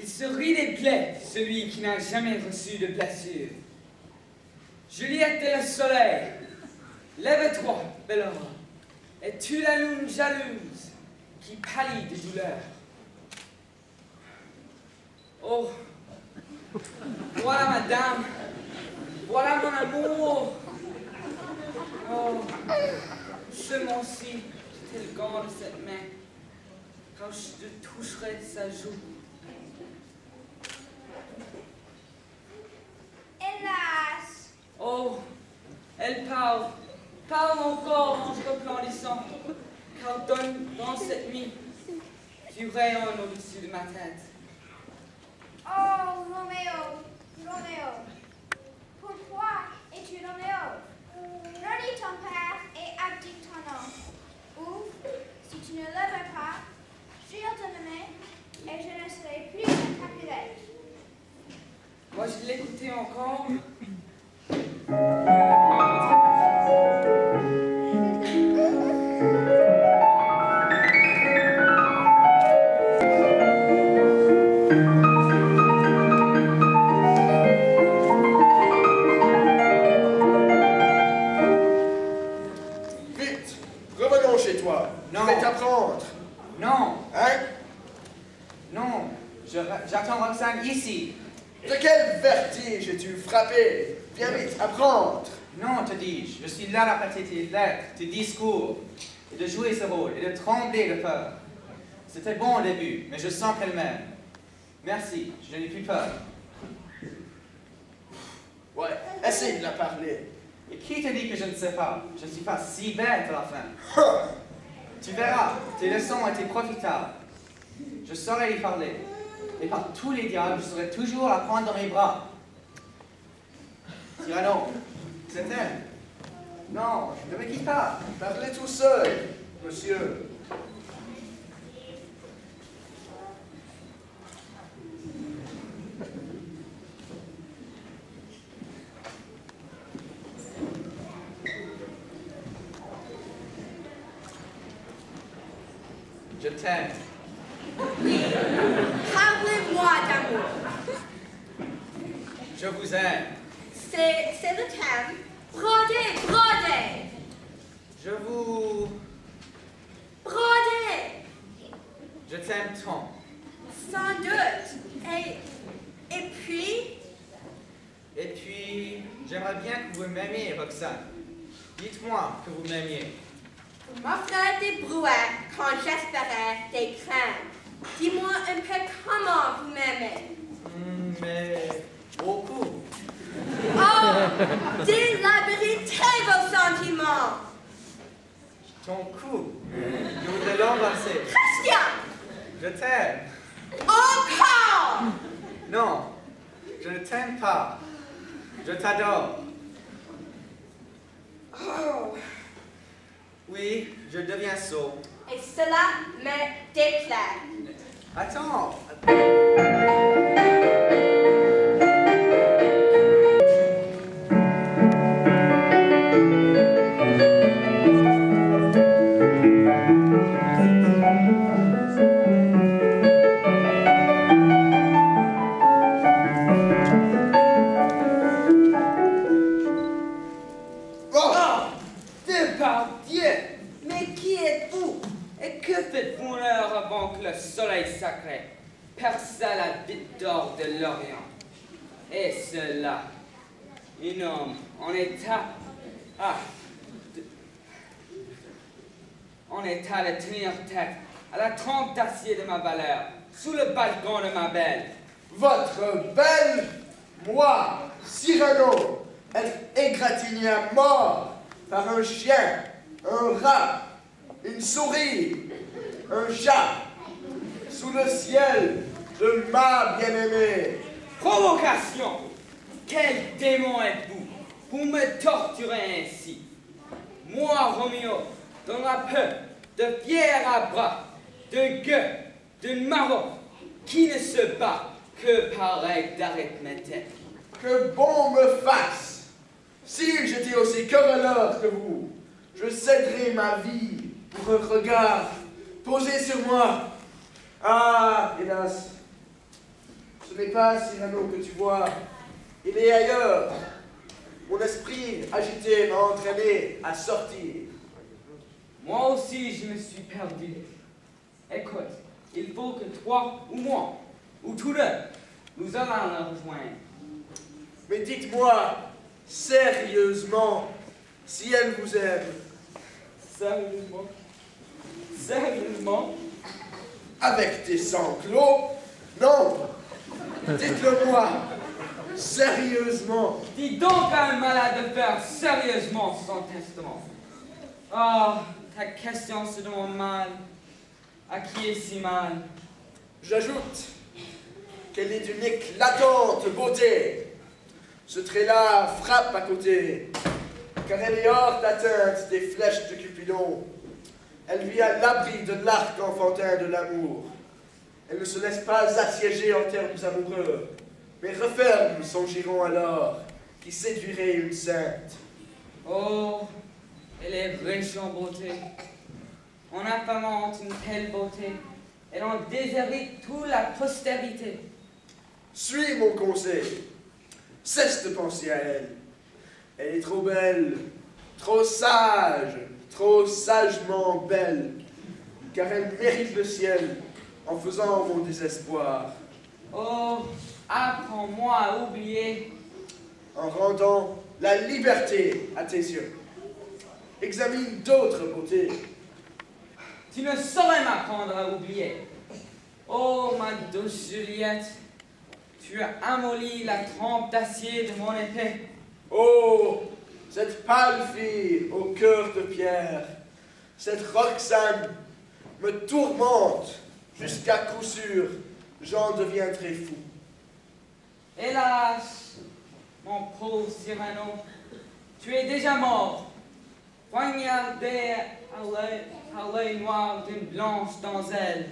Il se rit des plaies, celui qui n'a jamais reçu de blessure. Juliette est le soleil. Lève-toi, belle aurore. Es-tu la lune jalouse qui pâlit de douleur? Oh, voilà madame, voilà mon amour. Oh, seulement-ci, j'étais le gant de cette main, quand je toucherai sa joue. Hélas! Oh, elle parle, parle encore en se resplendissant, car dans cette nuit, tu rayonnes au-dessus de ma tête. Oh, Roméo, Roméo, pourquoi es-tu Roméo? Renie ton père et abdique ton nom. Ou, si tu ne le veux pas, je le donnerai et je ne serai plus incapulée. Dois-je l'écouter encore? Vite, revenons chez toi. Non. Je vais t'apprendre. Non, Hein? non, j'attends Roxane ici. De quel vertige es-tu frappé? Viens vite, apprendre. Non, te dis-je, je suis là à répéter tes lettres, tes discours, et de jouer ce rôle, et de trembler de peur. C'était bon au début, mais je sens qu'elle m'aime. Merci, je n'ai plus peur. Ouais, essaye de la parler. Et qui te dit que je ne sais pas? Je ne suis pas si bête à la fin. Ha! Tu verras, tes leçons étaient profitables. Je saurai y parler. Et par tous les diables, je saurai toujours la prendre dans mes bras. Cyrano, c'est elle. Non, ne me quitte pas. Parlez tout seul, monsieur. Je t'aime. Oui, parlez-moi d'amour. Je vous aime. C'est le thème. Brodez, brodez, Je vous... brodez. Je t'aime tant. Sans doute. Et puis, Et puis, j'aimerais bien que vous m'aimiez, Roxane. Dites-moi que vous m'aimiez. vous m'offrez des brouettes quand j'espérais des crèmes. Dis-moi un peu comment vous m'aimez. Mais beaucoup. Oh, dis la vérité, vos sentiments. Ton cou. Je voudrais l'embrasser. Christian, Je t'aime. encore. Non, je ne t'aime pas. Je t'adore. Oh, Oui, je deviens sourd. et cela me déplaît. Attends. Mais qui êtes-vous? Et que faites-vous l'heure avant que le soleil sacré perça la vitre d'or de l'Orient? Et cela, un homme en état, en état de tenir tête à la trempe d'acier de ma valeur, sous le balcon de ma belle. Votre belle, moi, Cyrano, être égratigné à mort par un chien, un rat, une souris, un chat, sous le ciel de ma bien-aimée. Provocation! Quel démon êtes-vous pour me torturer ainsi? Moi, Roméo, dans la peur de fier à bras, de gueux, de marot, qui ne se bat que par règle d'arithmétique. Que bon me fasse! Si j'étais aussi querelleur que vous, je céderais ma vie pour un regard posé sur moi. Ah, hélas, Ce n'est pas Cyrano que tu vois, il est ailleurs. Mon esprit agité m'a entraîné à sortir. Moi aussi, je me suis perdu. Écoute, il faut que toi ou moi, ou tous deux, nous allons le rejoindre. Mais dites-moi, sérieusement, si elle vous aime. Sérieusement? Sérieusement? Avec tes sanglots? Non! Dites-le-moi, sérieusement. Dis donc à un malade de faire sérieusement son testament. Oh, ta question se demande mal. À qui est si mal? J'ajoute qu'elle est d'une éclatante beauté. Ce trait-là frappe à côté, car elle est hors d'atteinte des flèches de Cupidon. Elle vit à l'abri de l'arc enfantin de l'amour. Elle ne se laisse pas assiéger en termes amoureux, mais referme son giron alors, qui séduirait une sainte. Oh, elle est riche en beauté. En affamant une telle beauté, elle en déshérite toute la postérité. Suis mon conseil. Cesse de penser à elle. Elle est trop belle, trop sage, trop sagement belle, car elle mérite le ciel en faisant mon désespoir. Oh, apprends-moi à oublier. En rendant la liberté à tes yeux. Examine d'autres beautés. Tu ne saurais m'apprendre à oublier. Oh, ma douce Juliette, tu as amolli la trempe d'acier de mon épée. Oh, cette pâle fille au cœur de pierre, cette Roxane me tourmente jusqu'à coup sûr, j'en deviendrai fou. Hélas, mon pauvre Cyrano, tu es déjà mort, poignardé à l'œil noir d'une blanche donzelle.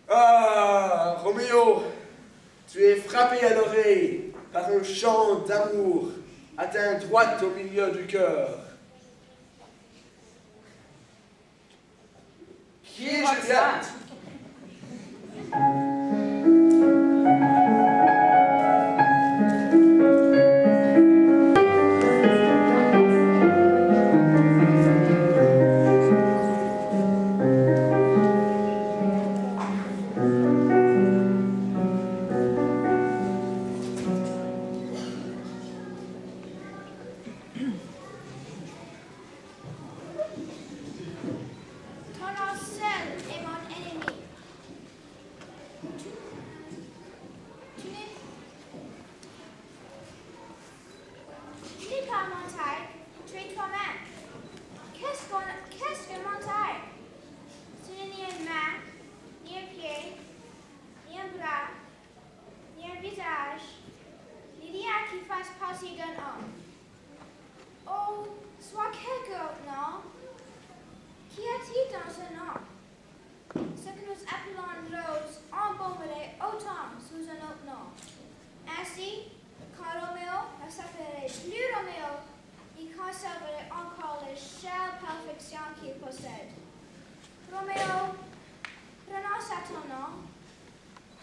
Ah, Roméo, tu es frappé à l'oreille par un chant d'amour atteint droit au milieu du cœur. Qui est Juliette?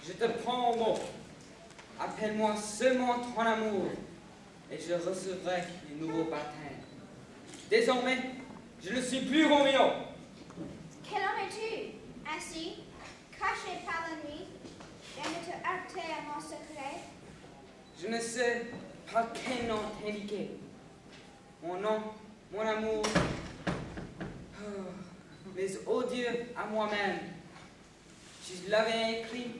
Je te prends au mot. Appelle-moi seulement ton amour, et je recevrai les nouveaux baptêmes. Désormais, je ne suis plus Roméo. Quel homme es-tu? Ainsi, caché par la nuit, viens de te heurter à mon secret. Je ne sais pas quel nom t'indiquer. Mon nom, mon amour, mais odieux à moi-même. Si je l'avais écrit,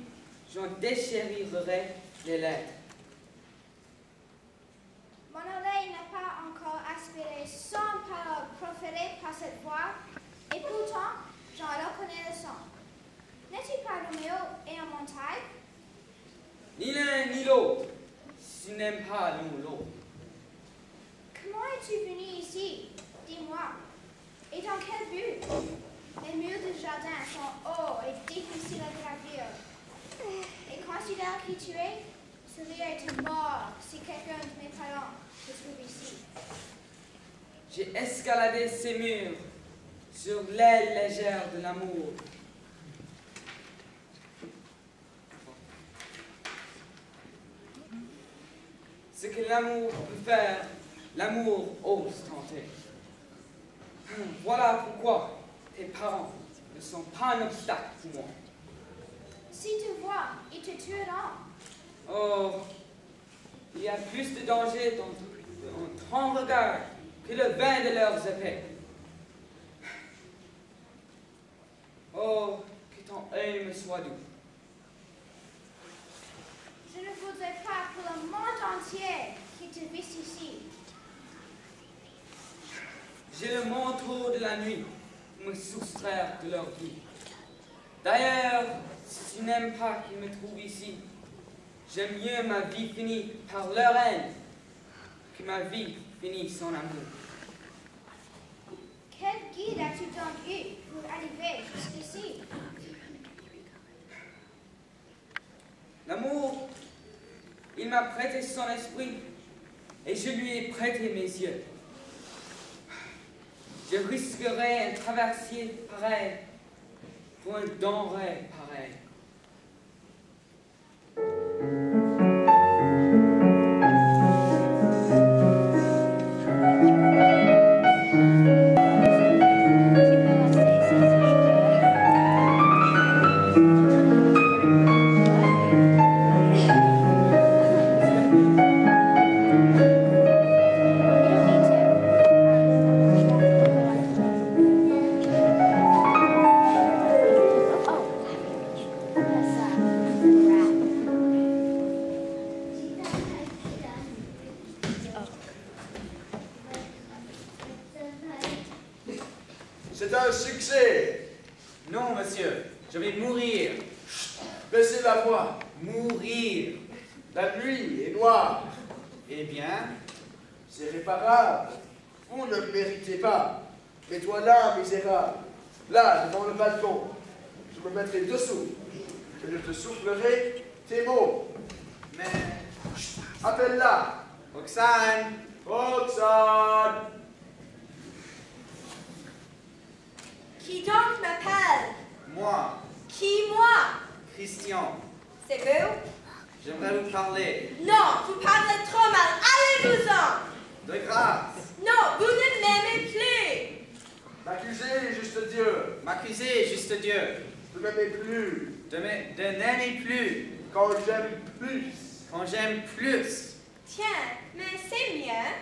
j'en déchirirais les lettres. Mon oreille n'a pas encore aspiré 100 paroles proférées par cette voix, et pourtant, j'en reconnais le son. N'es-tu pas Roméo et en montagne? Ni l'un ni l'autre, si tu n'aimes pas l'un ou l'autre. Comment es-tu venu ici? Dis-moi. Et dans quel but? Les murs du jardin sont hauts et difficiles à gravir. Et considère qui tu es, celui-là est mort si quelqu'un de mes parents te trouve ici. J'ai escaladé ces murs sur l'aile légère de l'amour. Ce que l'amour peut faire, l'amour ose tenter. Voilà pourquoi tes parents ne sont pas un obstacle pour moi. Si tu vois, ils te tueront. Oh, il y a plus de danger dans ton regard que le vin de leurs épées. Oh, que ton œil me soit doux. Je ne voudrais pas pour le monde entier qu'ils te vissent ici. J'ai le manteau de la nuit pour me soustraire de leur vie. D'ailleurs, si tu n'aimes pas qu'ils me trouvent ici, j'aime mieux ma vie finie par leur haine que ma vie finie sans amour. Quel guide as-tu donc eu pour arriver jusqu'ici? L'amour, il m'a prêté son esprit et je lui ai prêté mes yeux. Je risquerais un traversier pareil pour un denrée pareil. C'est un succès. Non, monsieur, je vais mourir. Baissez la voix. Mourir. La nuit est noire. Eh bien, C'est réparable. Vous ne me méritez pas. Mais toi là, misérable, là, devant le balcon, je me mettrai dessous et je te soufflerai tes mots. mais... Appelle-la. Roxane, Roxane. Qui donc m'appelle? moi, Qui, moi? Christian, C'est vous? j'aimerais vous parler. Non, vous parlez trop mal. Allez-vous-en! De grâce, Non, vous ne m'aimez plus. M'accuser, juste Dieu. m'accuser, juste Dieu, Ne m'aimez plus. de n'aimer plus Quand j'aime plus. quand j'aime plus. Tiens, mais c'est mieux.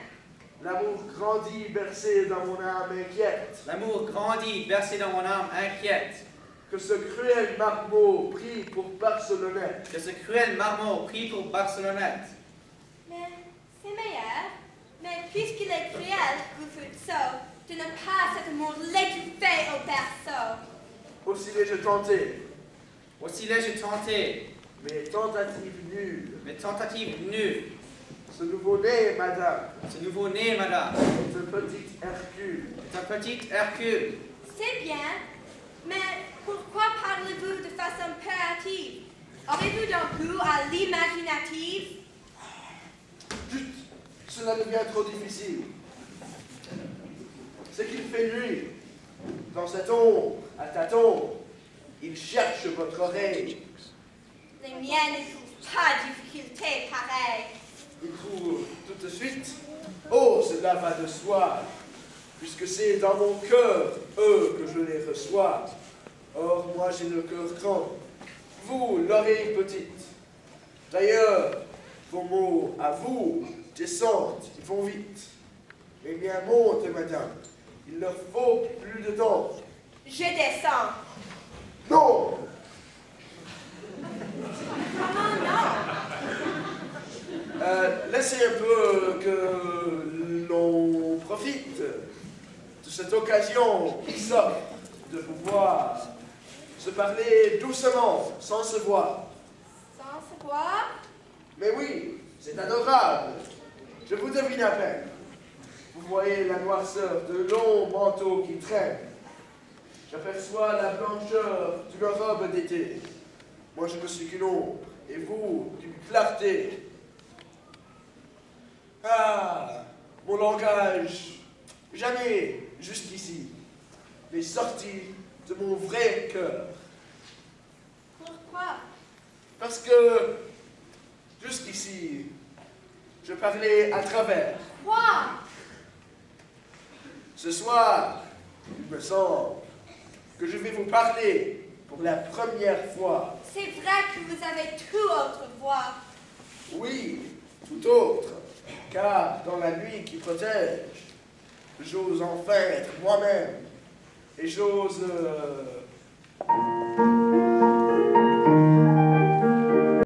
L'amour grandit, bercé dans mon âme inquiète. L'amour grandit, versé dans mon âme inquiète. Que ce cruel marmot pris pour Barcelonnette. Que ce cruel marmot pris pour Barcelonnette. Mais c'est meilleur. Mais puisqu'il est cruel, vous faites ça, de ne pas cet amour l'étouffer au berceau. Aussi l'ai-je tenté. Aussi l'ai-je tenté, Mes tentatives nulles. mes tentatives nulles. Ce nouveau-né, madame, Ce nouveau-né, madame, est un petit Hercule. est un petit Hercule. C'est bien, mais pourquoi parlez-vous de façon peu hâtive? Aurez-vous donc goût à l'imaginative? Chut, cela devient trop difficile. C'est qu'il fait nuit. Dans cette ombre, à tâtons, il cherche votre oreille. Les miennes ne trouvent pas de difficulté pareille. Il trouve tout de suite. Oh, cela va de soi, puisque c'est dans mon cœur, eux, que je les reçois. Or, moi, j'ai le cœur grand. Vous, l'oreille petite. D'ailleurs, vos mots à vous descendent, ils vont vite. Les miens montent, madame. Il leur faut plus de temps. Je descends. Non! Comment non? Laissez un peu que l'on profite de cette occasion qui s'offre de vous voir, se parler doucement, sans se voir. Sans se voir? Mais oui, c'est adorable. Je vous devine à peine. Vous voyez la noirceur de longs manteaux qui traînent. J'aperçois la blancheur d'une robe d'été. Moi, je ne suis qu'une ombre, et vous, d'une clarté. Ah, mon langage, jamais jusqu'ici, n'est sorti de mon vrai cœur. Pourquoi? Parce que, jusqu'ici, je parlais à travers. Quoi? Ce soir, il me semble que je vais vous parler pour la première fois. C'est vrai que vous avez tout autre voix. Oui, tout autre, car dans la nuit qui protège, j'ose enfin être moi-même, et j'ose...